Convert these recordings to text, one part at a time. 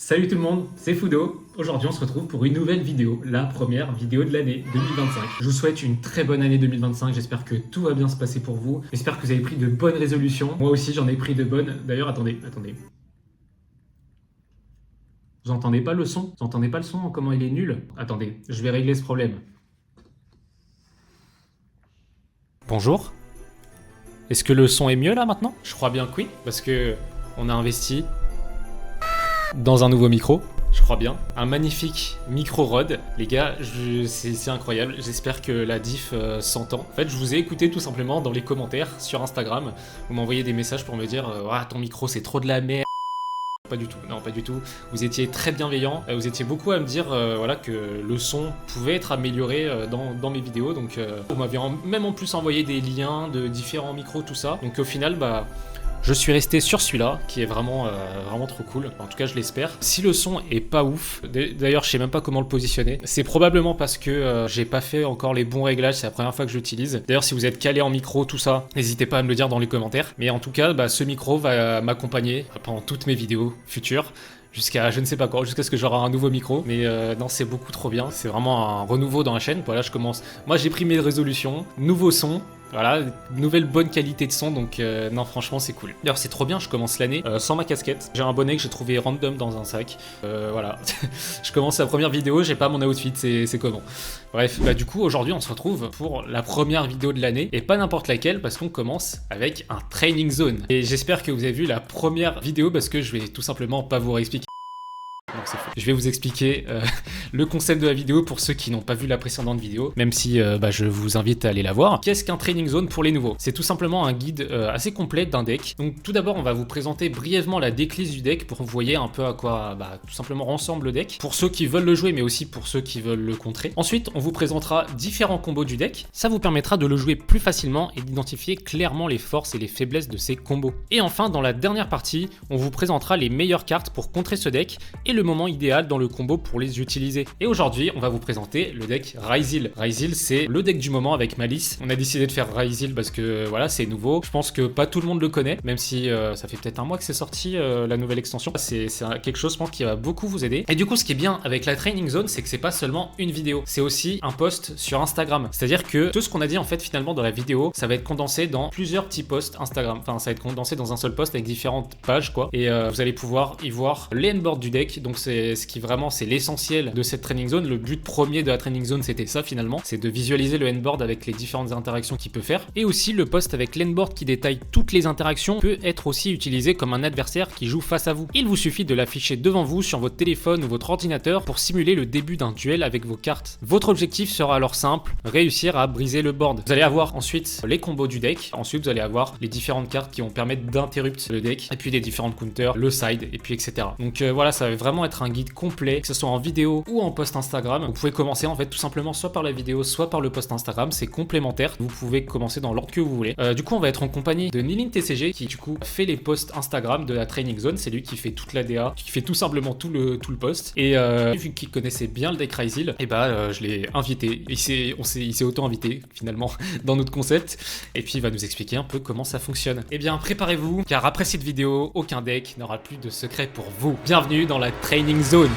Salut tout le monde, c'est Fudo. Aujourd'hui on se retrouve pour une nouvelle vidéo, la première vidéo de l'année 2025. Je vous souhaite une très bonne année 2025, j'espère que tout va bien se passer pour vous. J'espère que vous avez pris de bonnes résolutions. Moi aussi j'en ai pris de bonnes. D'ailleurs attendez. Vous entendez pas le son? Vous entendez pas le son? Comment il est nul? Attendez, je vais régler ce problème. Bonjour. Est-ce que le son est mieux là maintenant? Je crois bien que oui, parce que on a investi dans un nouveau micro, je crois bien. Un magnifique micro Rode. Les gars, c'est incroyable. J'espère que la diff s'entend. En fait, je vous ai écouté tout simplement dans les commentaires sur Instagram. Vous m'envoyez des messages pour me dire ton micro c'est trop de la merde. Pas du tout, non pas du tout. Vous étiez très bienveillant. Vous étiez beaucoup à me dire voilà, que le son pouvait être amélioré dans mes vidéos. Donc vous m'avez même en plus envoyé des liens de différents micros, tout ça. Donc au final, je suis resté sur celui-là, qui est vraiment trop cool. En tout cas, je l'espère. Si le son est pas ouf, d'ailleurs, je sais même pas comment le positionner. C'est probablement parce que j'ai pas fait encore les bons réglages. C'est la première fois que je l'utilise. D'ailleurs, si vous êtes calé en micro, tout ça, n'hésitez pas à me le dire dans les commentaires. Mais en tout cas, ce micro va m'accompagner pendant toutes mes vidéos futures. Jusqu'à je ne sais pas quoi, jusqu'à ce que j'aurai un nouveau micro. Mais non, c'est beaucoup trop bien. C'est vraiment un renouveau dans la chaîne. Voilà, je commence. Moi, j'ai pris mes résolutions. Nouveau son. Voilà, nouvelle bonne qualité de son, donc non franchement c'est cool. D'ailleurs c'est trop bien, je commence l'année sans ma casquette. J'ai un bonnet que j'ai trouvé random dans un sac. Voilà, je commence la première vidéo, j'ai pas mon outfit, c'est comment. Bref, du coup aujourd'hui on se retrouve pour la première vidéo de l'année, et pas n'importe laquelle parce qu'on commence avec un training zone. Et j'espère que vous avez vu la première vidéo parce que je vais tout simplement pas vous réexpliquer. Je vais vous expliquer le concept de la vidéo pour ceux qui n'ont pas vu la précédente vidéo, même si je vous invite à aller la voir. Qu'est-ce qu'un training zone pour les nouveaux? C'est tout simplement un guide assez complet d'un deck. Donc tout d'abord on va vous présenter brièvement la decklist du deck pour que vous voyez un peu à quoi tout simplement ressemble le deck, pour ceux qui veulent le jouer mais aussi pour ceux qui veulent le contrer. Ensuite on vous présentera différents combos du deck, ça vous permettra de le jouer plus facilement et d'identifier clairement les forces et les faiblesses de ces combos. Et enfin dans la dernière partie on vous présentera les meilleures cartes pour contrer ce deck et le moment idéal dans le combo pour les utiliser. Et aujourd'hui, on va vous présenter le deck Ryzeal. Ryzeal, c'est le deck du moment avec Malice. On a décidé de faire Ryzeal parce que voilà, c'est nouveau. Je pense que pas tout le monde le connaît, même si ça fait peut-être un mois que c'est sorti la nouvelle extension. C'est quelque chose, je pense, qui va beaucoup vous aider. Et du coup, ce qui est bien avec la Training Zone, c'est que c'est pas seulement une vidéo, c'est aussi un post sur Instagram. C'est-à-dire que tout ce qu'on a dit en fait finalement dans la vidéo, ça va être condensé dans plusieurs petits posts Instagram. Enfin, ça va être condensé dans un seul post avec différentes pages, quoi. Et vous allez pouvoir y voir les endboards du deck. Donc c'est ce qui vraiment c'est l'essentiel de cette training zone. Le but premier de la training zone c'était ça finalement, c'est de visualiser le endboard avec les différentes interactions qu'il peut faire. Et aussi le post avec l'endboard qui détaille toutes les interactions peut être aussi utilisé comme un adversaire qui joue face à vous. Il vous suffit de l'afficher devant vous sur votre téléphone ou votre ordinateur pour simuler le début d'un duel avec vos cartes. Votre objectif sera alors simple, réussir à briser le board. Vous allez avoir ensuite les combos du deck, ensuite vous allez avoir les différentes cartes qui vont permettre d'interrupt le deck, et puis les différentes counters, le side, et puis etc. Donc voilà, ça va vraiment être un guide complet, que ce soit en vidéo ou en post Instagram. Vous pouvez commencer en fait tout simplement soit par la vidéo, soit par le post Instagram, c'est complémentaire. Vous pouvez commencer dans l'ordre que vous voulez. Du coup, on va être en compagnie de Nilin TCG qui du coup fait les posts Instagram de la Training Zone. C'est lui qui fait toute la DA, qui fait tout simplement tout le post. Et vu qu'il connaissait bien le deck Ryzeal, et je l'ai invité. Il s'est auto-invité finalement dans notre concept. Et puis il va nous expliquer un peu comment ça fonctionne. Eh bien, préparez-vous, car après cette vidéo, aucun deck n'aura plus de secret pour vous. Bienvenue dans la Training Zone.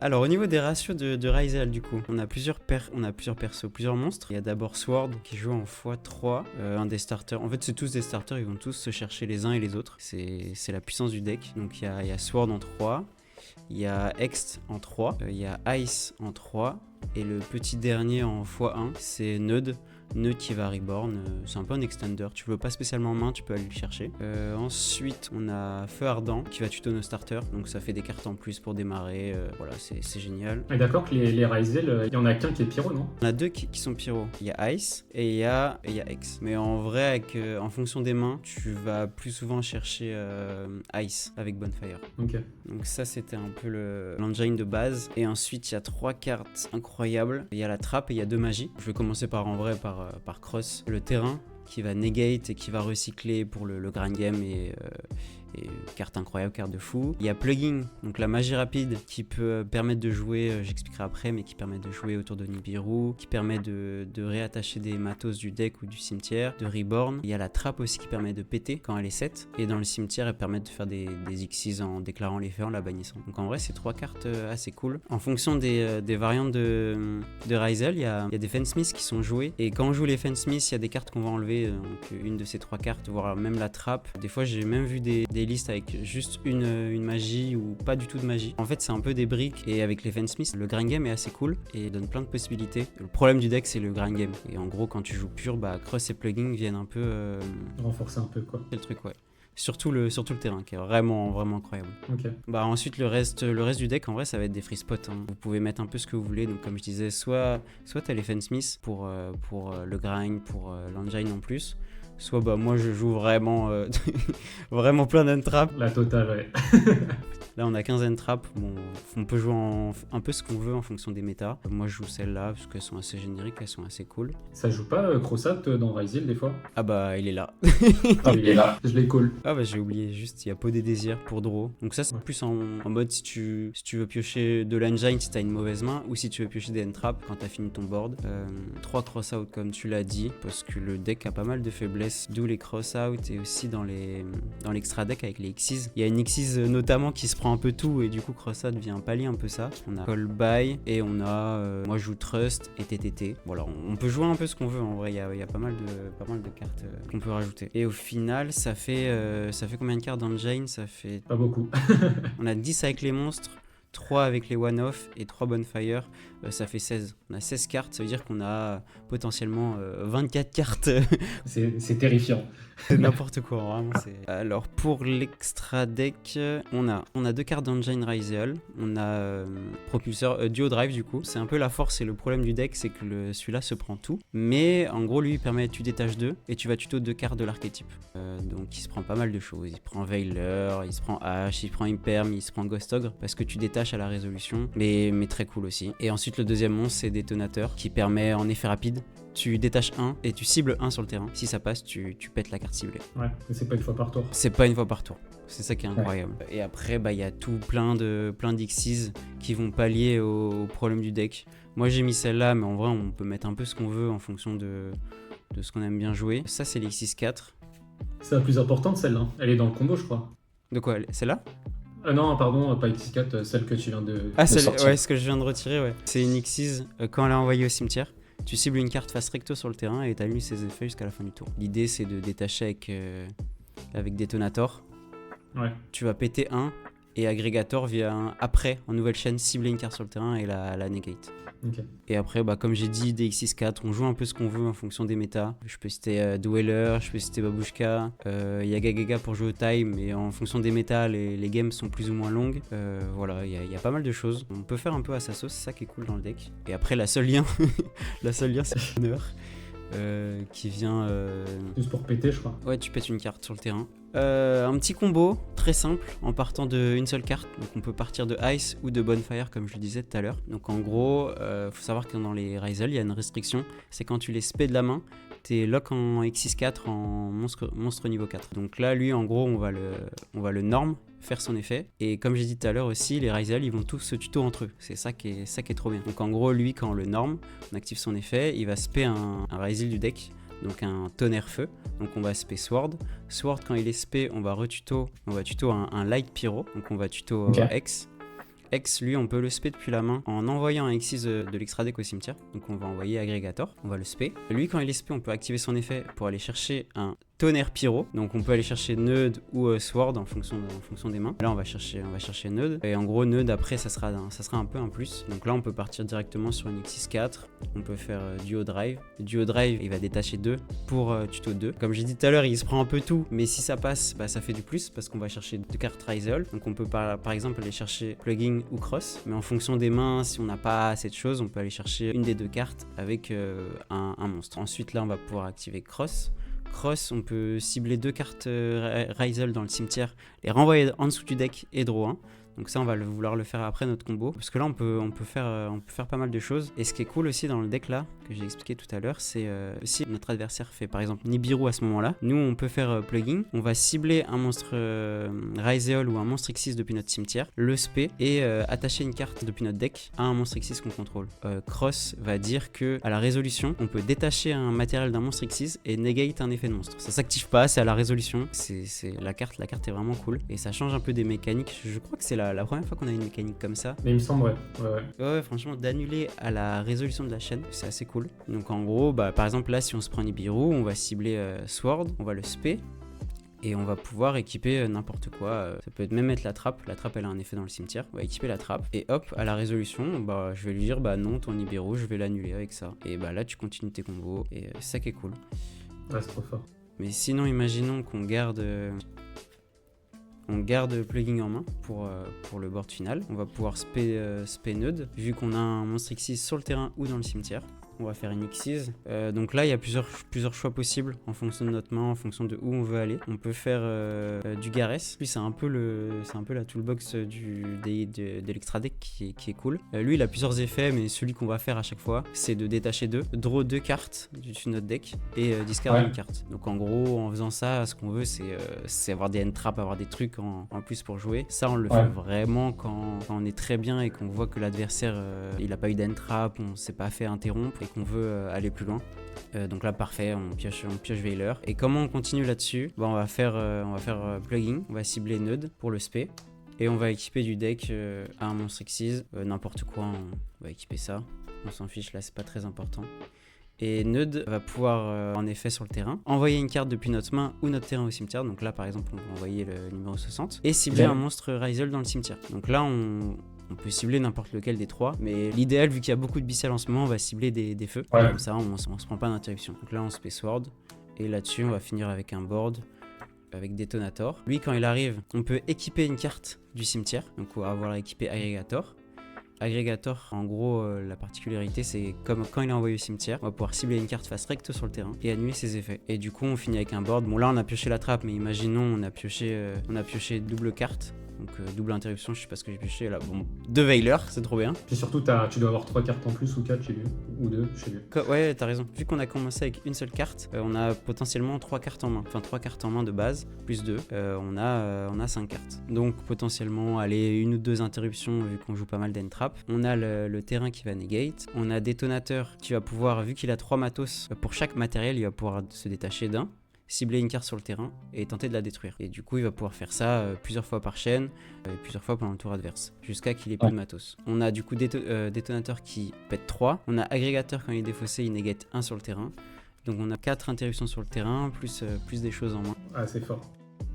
Alors au niveau des ratios de Ryzeal du coup, on a plusieurs persos, plusieurs monstres. Il y a d'abord Sword qui joue en x3, un des starters. En fait c'est tous des starters, ils vont tous se chercher les uns et les autres. C'est la puissance du deck. Donc il y a Sword en 3, il y a Ext en 3, il y a Ice en 3, et le petit dernier en x1 c'est Nud qui va reborn, c'est un peu un extender, tu le veux pas spécialement en main, tu peux aller le chercher. Ensuite on a Feu Ardent qui va tuto nos starters, donc ça fait des cartes en plus pour démarrer, voilà c'est génial. Et d'accord que les Ryzeal, il y en a qu'un qui est pyro, non? On a deux qui sont pyro, il y a Ice et il y a X. Mais en vrai, en fonction des mains, tu vas plus souvent chercher Ice avec Bonfire. Ok. Donc ça c'était un peu l'engine de base. Et ensuite il y a 3 cartes incroyables, il y a la trappe et il y a 2 magies. Je vais commencer par Cross, le terrain qui va negate et qui va recycler pour le grind game Et carte incroyable, carte de fou. Il y a Plugging, donc la magie rapide qui peut permettre de jouer, j'expliquerai après, mais qui permet de jouer autour de Nibiru, qui permet de réattacher des matos du deck ou du cimetière, de Reborn. Il y a la trappe aussi qui permet de péter quand elle est 7. Et dans le cimetière, elle permet de faire des Xyz en déclarant l'effet, en la bannissant. Donc en vrai, c'est 3 cartes assez cool. En fonction des variantes de Ryzel, il y a des Fensmiths qui sont joués. Et quand on joue les Fensmiths, il y a des cartes qu'on va enlever, donc une de ces 3 cartes, voire même la trappe. Des fois, j'ai même vu des listes avec juste une magie ou pas du tout de magie. En fait, c'est un peu des briques. Et avec les Fensmiths, le grind game est assez cool et donne plein de possibilités. Le problème du deck, c'est le grind game. Et en gros, quand tu joues pur, Cross et Plugging viennent un peu renforcer un peu, quoi. C'est le truc, ouais. Surtout le terrain qui est vraiment incroyable. Ok. Ensuite le reste du deck en vrai ça va être des free spots. Vous pouvez mettre un peu ce que vous voulez. Donc comme je disais, soit t'as les Fensmiths pour le grind, pour l'engine en plus. Soit moi je joue vraiment vraiment plein d'entrap. La totale, ouais. Là on a 15 entrap. Bon, on peut jouer un peu ce qu'on veut en fonction des méta. Moi je joue celle-là parce qu'elles sont assez génériques, elles sont assez cool. Ça joue pas Crossat dans Ryzel des fois? Ah il est là. Ah il est là, je l'ai call. Ah j'ai oublié, juste il y a Peau des désirs pour draw. Donc ça c'est plus en mode si tu veux piocher de l'engine si t'as une mauvaise main, ou si tu veux piocher des entrap quand t'as fini ton board. 3 cross-out comme tu l'as dit, parce que le deck a pas mal de faiblesses, d'où les cross-out, et aussi dans l'extra deck avec les Xyz. Il y a une Xyz notamment qui se prend un peu tout, et du coup cross-out vient pallier un peu ça. On a call buy, et on a moi je joue trust et TTT. Voilà, on peut jouer un peu ce qu'on veut en vrai, il y a pas mal de cartes qu'on peut rajouter. Et au final ça fait combien de cartes dans le Jane? Ça fait... Pas beaucoup. On a 10 avec les monstres, 3 avec les one-off et 3 bonfire, ça fait 16. On a 16 cartes, ça veut dire qu'on a potentiellement 24 cartes. C'est terrifiant. C'est n'importe quoi, vraiment. Alors pour l'extra deck, on a 2 cartes d'Engine Ryzel, on a propulseur Duo Drive du coup. C'est un peu la force et le problème du deck, c'est que celui-là se prend tout. Mais en gros lui il permet tu détaches 2 et tu vas tuto 2 cartes de l'archétype. Donc il se prend pas mal de choses. Il prend Veiler, il se prend H, il prend Imperm, il se prend Ghost Ogre parce que tu détaches à la résolution, mais très cool aussi. Et ensuite le deuxième monstre c'est Détonateur qui permet en effet rapide. Tu détaches 1 et tu cibles 1 sur le terrain. Si ça passe, tu pètes la carte ciblée. Ouais, mais c'est pas une fois par tour. C'est pas une fois par tour. C'est ça qui est incroyable. Ouais. Et après, il y a tout plein d'Xyz qui vont pallier au problème du deck. Moi, j'ai mis celle-là, mais en vrai, on peut mettre un peu ce qu'on veut en fonction de ce qu'on aime bien jouer. Ça, c'est l'Xyz 4. C'est la plus importante, celle-là. Elle est dans le combo, je crois. De quoi? Celle-là? Non, pardon, pas X4, celle que tu viens de sortir. Ouais, ce que je viens de retirer, ouais. C'est une Xyz, quand elle est envoyée au cimetière. Tu cibles une carte face recto sur le terrain et t'annules ses effets jusqu'à la fin du tour. L'idée c'est de détacher avec Détonator. Ouais. Tu vas péter 1 et Agrégator vient après, en nouvelle chaîne, cibler une carte sur le terrain et la negate. Okay. Et après, comme j'ai dit, DX6-4, on joue un peu ce qu'on veut en fonction des méta. Je peux citer Dweller, je peux citer Babushka, Yaga Gaga pour jouer au time, et en fonction des méta, les games sont plus ou moins longues. Voilà, il y a pas mal de choses. On peut faire un peu à sa sauce, c'est ça qui est cool dans le deck. Et après, la seule lien, c'est Honor. Qui vient... Juste pour péter, je crois. Ouais, tu pètes une carte sur le terrain. Un petit combo très simple en partant d'une seule carte. Donc on peut partir de Ice ou de Bonfire comme je le disais tout à l'heure. Donc en gros, faut savoir que dans les Ryzel, il y a une restriction. C'est quand tu les spé de la main, t'es lock en X6-4 en monstre niveau 4. Donc là, lui, en gros, on va le norm, faire son effet. Et comme j'ai dit tout à l'heure aussi, les Ryzel, ils vont tous se tuto entre eux. C'est ça qui est trop bien. Donc en gros, lui, quand on le norm, on active son effet, il va spé un Ryzel du deck. Donc un tonnerre feu, donc on va spé Sword. Sword, quand il est spé, on va tuto un light pyro, donc on va tuto X. X, lui, on peut le spé depuis la main en envoyant un Xyz de l'extra deck au cimetière. Donc on va envoyer Agrégator, on va le spé. Lui, quand il est spé, on peut activer son effet pour aller chercher un tonnerre pyro. Donc on peut aller chercher Neud ou Sword en fonction des mains. Là, on va chercher Neud. Et en gros, Neud, après, ça sera un peu un plus. Donc là, on peut partir directement sur une X6-4. On peut faire Duo Drive. Duo Drive, il va détacher 2 pour tuto 2. Comme j'ai dit tout à l'heure, il se prend un peu tout. Mais si ça passe, ça fait du plus parce qu'on va chercher 2 cartes Ryzel. Donc on peut par exemple aller chercher Plugging ou Cross. Mais en fonction des mains, si on n'a pas assez de choses, on peut aller chercher une des 2 cartes avec un monstre. Ensuite, là, on va pouvoir activer Cross. Cross, on peut cibler 2 cartes Ryzel dans le cimetière, les renvoyer en dessous du deck et draw 1. Donc ça, on va vouloir le faire après notre combo. Parce que là, on peut faire pas mal de choses. Et ce qui est cool aussi dans le deck là, que j'ai expliqué tout à l'heure, c'est si notre adversaire fait par exemple Nibiru à ce moment-là, nous on peut faire plugging, on va cibler un monstre Ryzeol ou un monstre Xyz depuis notre cimetière, le spé et attacher une carte depuis notre deck à un monstre Xyz qu'on contrôle. Cross va dire que à la résolution, on peut détacher un matériel d'un monstre Xyz et negate un effet de monstre. Ça s'active pas, c'est à la résolution. C'est la carte est vraiment cool et ça change un peu des mécaniques. Je crois que c'est la première fois qu'on a une mécanique comme ça. Mais il me semble, Ouais, franchement, d'annuler à la résolution de la chaîne, c'est assez cool. Donc en gros, par exemple là, si on se prend Nibiru, on va cibler Sword, on va le spé. Et on va pouvoir équiper n'importe quoi. Ça peut être même être la trappe. La trappe, elle a un effet dans le cimetière. On va équiper la trappe. Et hop, à la résolution, je vais lui dire, non, ton Nibiru, je vais l'annuler avec ça. Et là, tu continues tes combos. Et c'est ça qui est cool. Ouais, c'est trop fort. Mais sinon, imaginons qu'on garde plugging en main pour le board final. On va pouvoir spé Neud, vu qu'on a un monstre Xyz sur le terrain ou dans le cimetière. On va faire une Xyz. Donc là, il y a plusieurs choix possibles en fonction de notre main, en fonction de où on veut aller. On peut faire du Garès. Lui, c'est un peu la toolbox de l'extra deck qui est cool. Lui, il a plusieurs effets, mais celui qu'on va faire à chaque fois, c'est de détacher draw 2 cartes dessus de notre deck et discard une carte. Donc en gros, en faisant ça, ce qu'on veut, c'est avoir des end traps, avoir des trucs en plus pour jouer. Ça, on le fait vraiment quand on est très bien et qu'on voit que l'adversaire, il a pas eu d'end trap, on s'est pas fait interrompre et qu'on veut aller plus loin. Donc là, parfait, on pioche Veiler. Et comment on continue là-dessus ? On va faire plugging, on va cibler Neud pour le spé. Et on va équiper du deck à un monstre Xyz, n'importe quoi, on va équiper ça. On s'en fiche, là, c'est pas très important. Et Neud va pouvoir, en effet, sur le terrain, envoyer une carte depuis notre main ou notre terrain au cimetière. Donc là, par exemple, on va envoyer le numéro 60. Et cibler un monstre Ryzeol dans le cimetière. Donc là, on peut cibler n'importe lequel des trois. Mais l'idéal, vu qu'il y a beaucoup de bicelles en ce moment, on va cibler des feux. Comme ça, on se prend pas d'interruption. Donc là, on se fait Sword. Et là-dessus, on va finir avec un board avec Detonator. Lui, quand il arrive, on peut équiper une carte du cimetière. Donc on va avoir équipé Aggregator. Aggregator, en gros, la particularité, c'est comme quand il est envoyé au cimetière, on va pouvoir cibler une carte face recto sur le terrain et annuler ses effets. Et du coup, on finit avec un board. Bon, là, on a pioché la trappe, mais imaginons, on a pioché double carte. Donc double interruption, je sais pas ce que j'ai pioché là. Bon, 2 Veiler, c'est trop bien. Puis surtout, tu dois avoir 3 cartes en plus ou 4 chez lui. Ou 2 chez lui. Ouais, t'as raison. Vu qu'on a commencé avec une seule carte, on a potentiellement 3 cartes en main. Enfin, 3 cartes en main de base, plus 2. On a 5 cartes. Donc potentiellement, aller 1 ou 2 interruptions vu qu'on joue pas mal d'end-trap. On a le terrain qui va negate. On a Détonateur qui va pouvoir, vu qu'il a 3 matos, pour chaque matériel, il va pouvoir se détacher d'un. Cibler une carte sur le terrain et tenter de la détruire. Et du coup, il va pouvoir faire ça plusieurs fois par chaîne, plusieurs fois pendant le tour adverse, jusqu'à qu'il ait plus de matos. On a du coup Détonateur qui pète 3. On a Aggregator quand il est défaussé, il negate 1 sur le terrain. Donc on a 4 interruptions sur le terrain, plus des choses en main. Ah, c'est fort.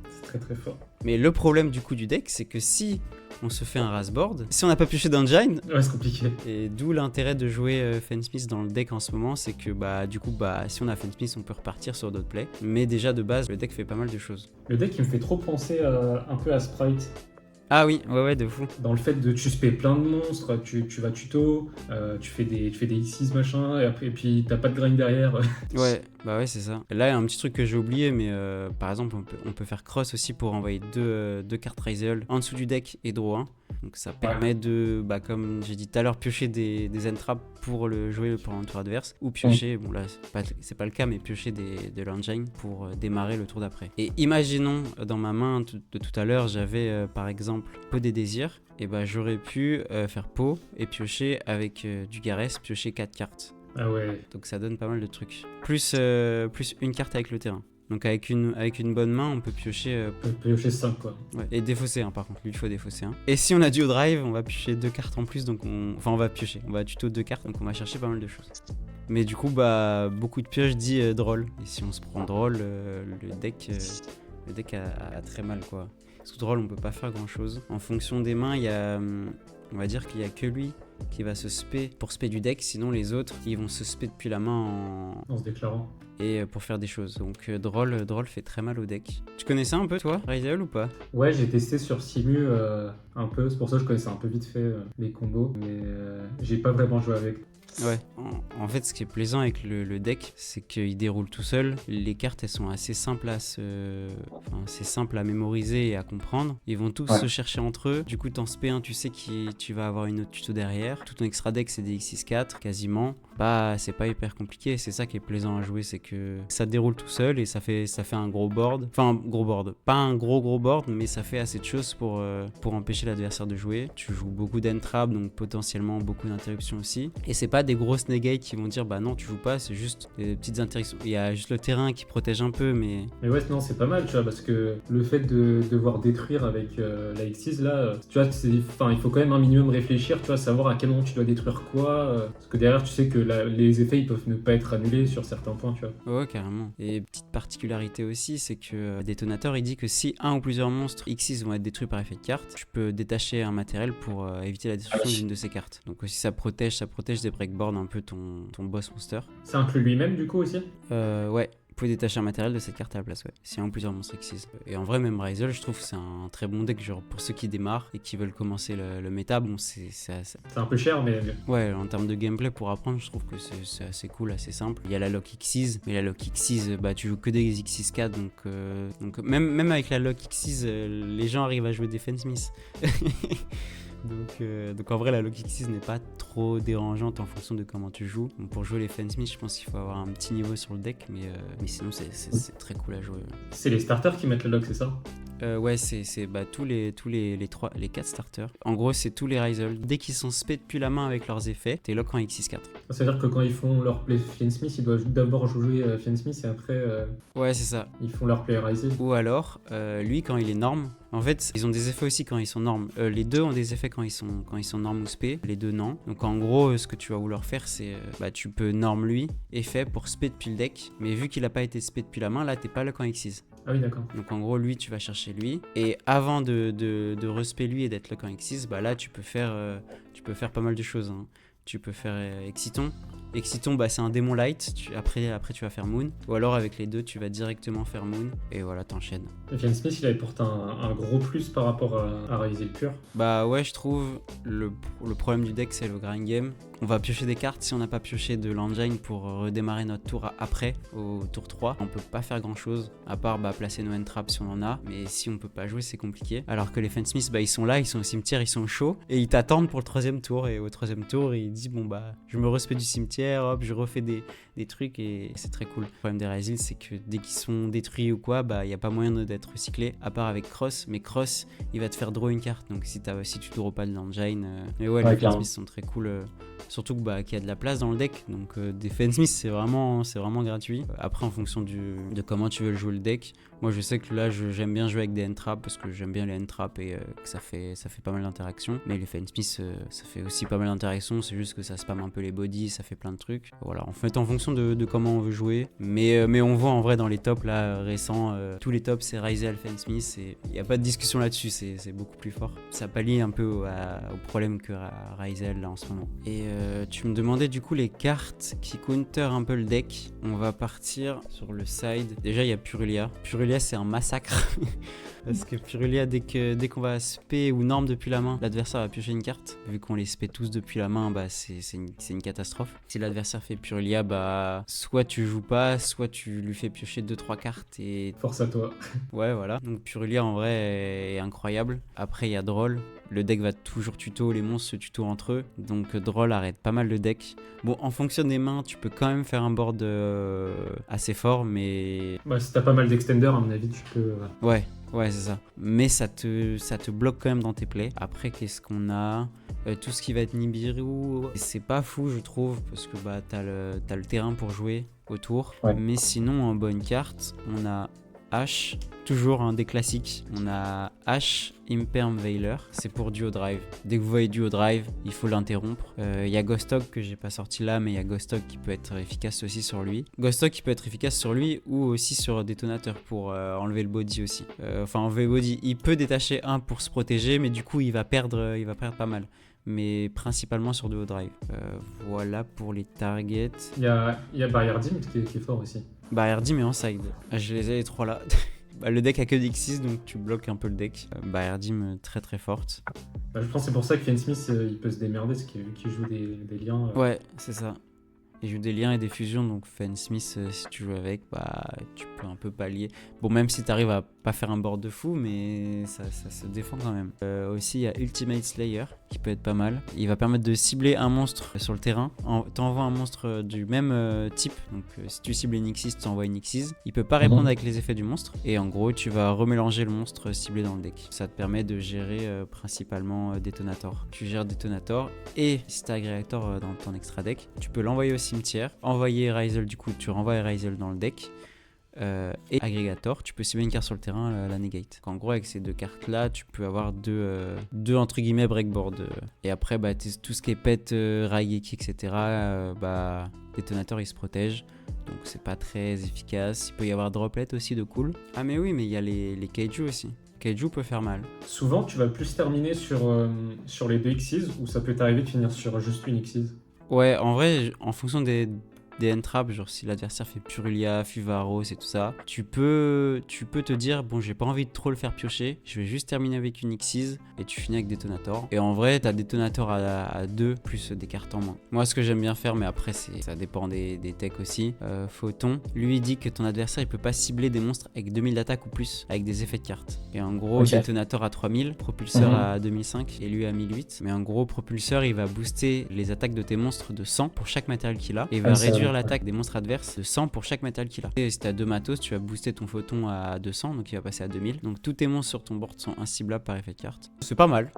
C'est très très fort. Mais le problème du coup du deck, c'est que si on se fait un Rasboard, si on n'a pas pioché d'engine, ouais, c'est compliqué. Et d'où l'intérêt de jouer Fensmith dans le deck en ce moment, c'est que du coup si on a Fensmith, on peut repartir sur d'autres plays. Mais déjà de base, le deck fait pas mal de choses. Le deck, il me fait trop penser un peu à Sprite. Ah oui, ouais, de fou. Dans le fait de tu spé plein de monstres, tu vas tuto, tu fais des X6 machin, et puis t'as pas de grind derrière. Ouais, c'est ça. Là, il y a un petit truc que j'ai oublié, mais par exemple, on peut faire cross aussi pour envoyer deux cartes Ryzeol en dessous du deck et draw 1. Donc ça permet de, comme j'ai dit tout à l'heure, piocher des end traps pour le jouer pour un tour adverse, ou piocher, bon là c'est pas le cas, mais piocher de l'engine pour démarrer le tour d'après. Et imaginons, dans ma main de tout à l'heure, j'avais par exemple Pot des désirs, et j'aurais pu faire pot et piocher avec du Garès, piocher 4 cartes. Ah ouais. Donc ça donne pas mal de trucs. Plus une carte avec le terrain. Donc avec une bonne main, on peut piocher... On peut piocher 5 quoi. Ouais, et défausser 1 par contre, lui il faut défausser 1. Et si on a duo drive, on va piocher 2 cartes en plus, donc on va tuto 2 cartes, donc on va chercher pas mal de choses. Mais du coup, beaucoup de pioches dit drôle. Et si on se prend drôle, le deck a très mal quoi. Sous drôle, on peut pas faire grand chose. En fonction des mains, on va dire qu'il y a que lui qui va se spé pour spé du deck, sinon les autres ils vont se spé depuis la main en se déclarant et pour faire des choses. Donc drôle fait très mal au deck. Tu connaissais un peu toi Ryzeol ou pas? Ouais, j'ai testé sur Simu un peu, c'est pour ça que je connaissais un peu vite fait les combos, mais j'ai pas vraiment joué avec. Ouais, en fait, ce qui est plaisant avec le deck, c'est qu'il déroule tout seul. Les cartes, elles sont assez simples c'est simple à mémoriser et à comprendre. Ils vont tous se chercher entre eux. Du coup, dans ce P1, tu sais que tu vas avoir une autre tuto derrière. Tout ton extra deck, c'est des X64, quasiment. Bah, c'est pas hyper compliqué. C'est ça qui est plaisant à jouer, c'est que ça déroule tout seul et ça fait un gros board. Enfin, un gros board. Pas un gros board, mais ça fait assez de choses pour empêcher l'adversaire de jouer. Tu joues beaucoup d'entrap, donc potentiellement beaucoup d'interruptions aussi. Et c'est pas des grosses negates qui vont dire bah non, tu joues pas, c'est juste des petites interruptions. Il y a juste le terrain qui protège un peu, mais. Mais ouais, non, c'est pas mal, tu vois, parce que le fait de devoir détruire avec la X6, là, tu vois, il faut quand même un minimum réfléchir, tu vois, savoir à quel moment tu dois détruire quoi. Parce que derrière, tu sais que les effets, ils peuvent ne pas être annulés sur certains points, tu vois. Ouais, carrément. Et petite particularité aussi, c'est que Détonateur, il dit que si un ou plusieurs monstres X6 vont être détruits par effet de carte, tu peux détacher un matériel pour éviter la destruction d'une de ces cartes. Donc aussi, ça protège des breakboards un peu ton boss monster. Ça inclut lui-même, du coup, aussi? Ouais. Vous pouvez détacher un matériel de cette carte à la place, ouais. Si un ou plusieurs monstres X6. Et en vrai, même Ryzel, je trouve que c'est un très bon deck, genre pour ceux qui démarrent et qui veulent commencer le méta. Bon, c'est un peu cher, mais. Ouais, en termes de gameplay, pour apprendre, je trouve que c'est assez cool, assez simple. Il y a la lock X6, mais la lock X6, bah tu joues que des X6-4, donc même avec la lock X6, les gens arrivent à jouer des Fensmith. Donc en vrai, la lock X6 n'est pas trop dérangeante en fonction de comment tu joues. Donc pour jouer les Fensmith, je pense qu'il faut avoir un petit niveau sur le deck, mais sinon c'est très cool à jouer. C'est les starters qui mettent le lock, c'est ça? Ouais, c'est tous les 4 starters. En gros, c'est tous les Ryzel. Dès qu'ils sont spé depuis la main avec leurs effets, t'es lock en X6-4. Ça veut dire que quand ils font leur play Fiendsmith, ils doivent d'abord jouer Fiendsmith et après ouais, c'est ça. Ils font leur play Ryzel. Ou alors, lui, quand il est norme, en fait, ils ont des effets aussi quand ils sont normes. Les deux ont des effets quand ils sont normes ou spé. Les deux, non. Donc en gros, ce que tu vas vouloir faire, c'est tu peux norme lui, effet pour spé depuis le deck. Mais vu qu'il a pas été spé depuis la main, là, t'es pas lock en X6. Ah oui, d'accord. Donc en gros, lui, tu vas chercher lui. Et avant de respect lui et d'être lock en X6, bah là, tu peux faire pas mal de choses. Hein. Tu peux faire Exciton. Exciton, bah, c'est un démon light. Après, tu vas faire Moon. Ou alors, avec les deux, tu vas directement faire Moon. Et voilà, t'enchaînes. Fiendsmith, il avait pourtant un gros plus par rapport à Ryzel pur. Bah ouais, je trouve le problème du deck, c'est le grind game. On va piocher des cartes. Si on n'a pas pioché de l'engine pour redémarrer notre tour après, au tour 3, on peut pas faire grand chose. À part placer nos entraps si on en a. Mais si on peut pas jouer, c'est compliqué. Alors que les Fensmith, ils sont là, ils sont au cimetière, ils sont chauds. Et ils t'attendent pour le 3ème tour. Et au 3ème tour, ils disent je me respecte du cimetière, hop, je refais des trucs. Et c'est très cool. Le problème des Ryzel, c'est que dès qu'ils sont détruits ou quoi, il n'y a pas moyen d'être recyclé. À part avec Cross. Mais Cross, il va te faire draw une carte. Donc si tu draws pas de l'engine. Mais ouais, les Fensmith sont très cool. Surtout qu'il y a de la place dans le deck, donc des Fensmith c'est vraiment gratuit. Après en fonction de comment tu veux jouer le deck, moi je sais que là j'aime bien jouer avec des entraps parce que j'aime bien les entraps et que ça fait pas mal d'interactions. Mais les Fensmith ça fait aussi pas mal d'interactions, c'est juste que ça spam un peu les bodies, ça fait plein de trucs. Voilà, en fait en fonction de comment on veut jouer. Mais on voit en vrai dans les tops là récents, tous les tops c'est Ryzel, Fensmith, il n'y a pas de discussion là-dessus, c'est beaucoup plus fort. Ça pallie un peu au problème que Ryzel là en ce moment. Et tu me demandais du coup les cartes qui counter un peu le deck. On va partir sur le side. Déjà il y a Purulia. Purulia c'est un massacre. Parce que Purulia, dès qu'on va spé ou norme depuis la main, l'adversaire va piocher une carte. Vu qu'on les spé tous depuis la main, c'est une catastrophe. Si l'adversaire fait Purulia, soit tu joues pas, soit tu lui fais piocher 2-3 cartes et... Force à toi. Ouais, voilà. Donc Purulia en vrai est incroyable. Après il y a Droll. Le deck va toujours tuto, les monstres se tuto entre eux. Donc Droll arrête pas mal de decks. Bon, en fonction des mains, tu peux quand même faire un board assez fort, mais... si t'as pas mal d'extenders, à mon avis, tu peux... Ouais, c'est ça. Mais ça te bloque quand même dans tes plays. Après, qu'est-ce qu'on a tout ce qui va être Nibiru, c'est pas fou, je trouve, parce que t'as le terrain pour jouer autour. Ouais. Mais sinon, en bonne carte, on a H, toujours un des classiques. On a H, Imperm Veiler, c'est pour duo drive. Dès que vous voyez duo drive, il faut l'interrompre. Il y a Ghostok que j'ai pas sorti là, mais il y a Ghostok qui peut être efficace aussi sur lui. Ghostok qui peut être efficace sur lui ou aussi sur Détonateur pour enlever le body aussi. Enlever le body, il peut détacher un pour se protéger, mais du coup il va perdre pas mal. Mais principalement sur duo drive. Voilà pour les targets. Il y a Barrier Dim qui est fort aussi. Barrier Dim est en side. Je les ai les trois là. le deck a que des Xyz, donc tu bloques un peu le deck. Erdim très très forte. Bah, je pense que c'est pour ça que Fen Smith il peut se démerder, parce qu'il joue des liens. Ouais, c'est ça. Il joue des liens et des fusions, donc Fen Smith, si tu joues avec, tu peux un peu pallier. Bon, même si t'arrives à pas faire un board de fou, mais ça se défend quand même. Aussi, il y a Ultimate Slayer, qui peut être pas mal. Il va permettre de cibler un monstre sur le terrain. T'envoies un monstre du même type, donc si tu cibles une Xyz, tu envoies une Xyz. Il peut pas répondre avec les effets du monstre, et en gros, tu vas remélanger le monstre ciblé dans le deck. Ça te permet de gérer principalement Detonator. Tu gères Detonator, et si t'as Aggregator dans ton extra deck, tu peux l'envoyer au cimetière, envoyer Ryzel, du coup tu renvoies Ryzel dans le deck, et Aggregator, tu peux cibler une carte sur le terrain, la negate. Donc, en gros, avec ces deux cartes là, tu peux avoir deux entre guillemets breakboard. Et après, tout ce qui est pet, Raigeki, etc., Detonator il se protège, donc c'est pas très efficace. Il peut y avoir droplet aussi de cool. Ah, mais oui, mais il y a les Kaiju aussi. Kaiju peut faire mal. Souvent, tu vas plus terminer sur les 2 Xyz, ou ça peut t'arriver de finir sur juste une Xyz. Ouais, en vrai, en fonction des end-traps, genre si l'adversaire fait Purulia, Fuvaros et tout ça, tu peux te dire, bon, j'ai pas envie de trop le faire piocher, je vais juste terminer avec une Xyz et tu finis avec Detonator. Et en vrai, t'as Detonator à 2 plus des cartes en main. Moi, ce que j'aime bien faire, mais après, ça dépend des decks aussi. Photon, lui, il dit que ton adversaire, il peut pas cibler des monstres avec 2000 d'attaque ou plus, avec des effets de cartes. Et en gros, Detonator à 3000, Propulseur à 2005 et lui à 1008. Mais en gros, Propulseur, il va booster les attaques de tes monstres de 100 pour chaque matériel qu'il a, et il va réduire l'attaque des monstres adverses de 100 pour chaque matériel qu'il a. Et si t'as 2 matos, tu vas booster ton photon à 200, donc il va passer à 2000. Donc tous tes monstres sur ton board sont inciblables par effet de carte. C'est pas mal.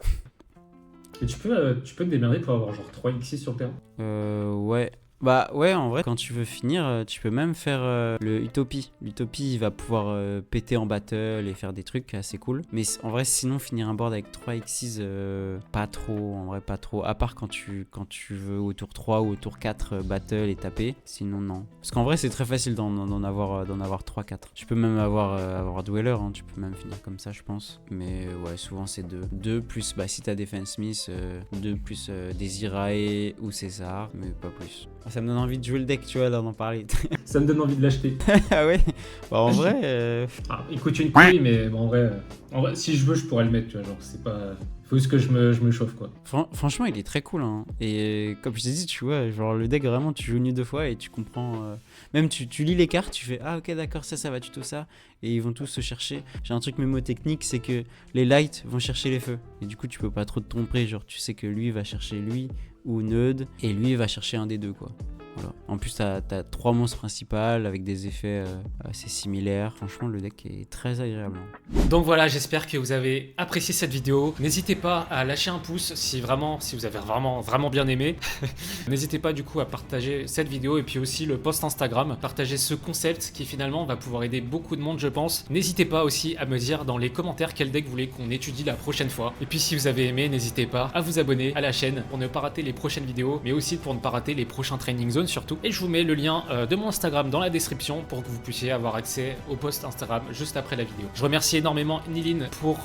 Et tu peux te démerder pour avoir genre 3 Xyz sur le terrain. Ouais. Bah ouais, en vrai, quand tu veux finir, tu peux même faire le Utopie. L'Utopie, il va pouvoir péter en battle et faire des trucs assez cool. Mais en vrai, sinon, finir un board avec 3 Xyz, pas trop, en vrai, pas trop. À part quand tu veux au tour 3 ou au tour 4 battle et taper. Sinon, non. Parce qu'en vrai, c'est très facile d'en avoir 3-4. Tu peux même avoir Dweller, hein, tu peux même finir comme ça, je pense. Mais ouais, souvent, c'est 2. 2 plus, si t'as des Fen Smith, 2 plus Desirae ou César, mais pas plus. Ça me donne envie de jouer le deck, tu vois, là, d'en parler. Ça me donne envie de l'acheter. Ah ouais. En vrai... il coûte une couille, mais en vrai, si je veux, je pourrais le mettre, tu vois, genre, c'est pas... Faut juste que je me chauffe, quoi. Franchement, il est très cool, hein. Et comme je t'ai dit, tu vois, genre, le deck, vraiment, tu joues une ou deux fois et tu comprends... Même, tu lis les cartes, tu fais « Ah, ok, d'accord, ça va tuto ça. » Et ils vont tous se chercher. J'ai un truc mémotechnique, c'est que les lights vont chercher les feux. Et du coup, tu peux pas trop te tromper. Genre, tu sais que lui va chercher lui ou Neud, et lui va chercher un des deux, quoi. Voilà. En plus, t'as 3 monstres principales avec des effets assez similaires. Franchement, le deck est très agréable. Donc voilà, j'espère que vous avez apprécié cette vidéo. N'hésitez pas à lâcher un pouce si vous avez vraiment bien aimé. N'hésitez pas du coup à partager cette vidéo et puis aussi le post Instagram. Partagez ce concept qui finalement va pouvoir aider beaucoup de monde, je pense. N'hésitez pas aussi à me dire dans les commentaires quel deck vous voulez qu'on étudie la prochaine fois. Et puis si vous avez aimé, n'hésitez pas à vous abonner à la chaîne pour ne pas rater les prochaines vidéos, mais aussi pour ne pas rater les prochains training zones surtout. Et je vous mets le lien de mon Instagram dans la description pour que vous puissiez avoir accès au post Instagram juste après la vidéo. Je remercie énormément Niline pour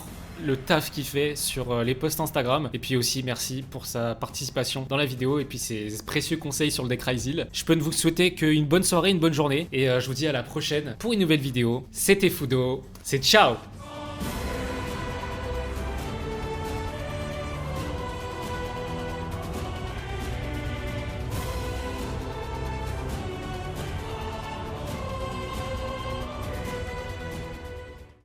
le taf qu'il fait sur les posts Instagram, et puis aussi merci pour sa participation dans la vidéo et puis ses précieux conseils sur le deck Ryzel. Je peux ne vous souhaiter qu'une bonne soirée, une bonne journée, et je vous dis à la prochaine pour une nouvelle vidéo. C'était Fudo, c'est ciao.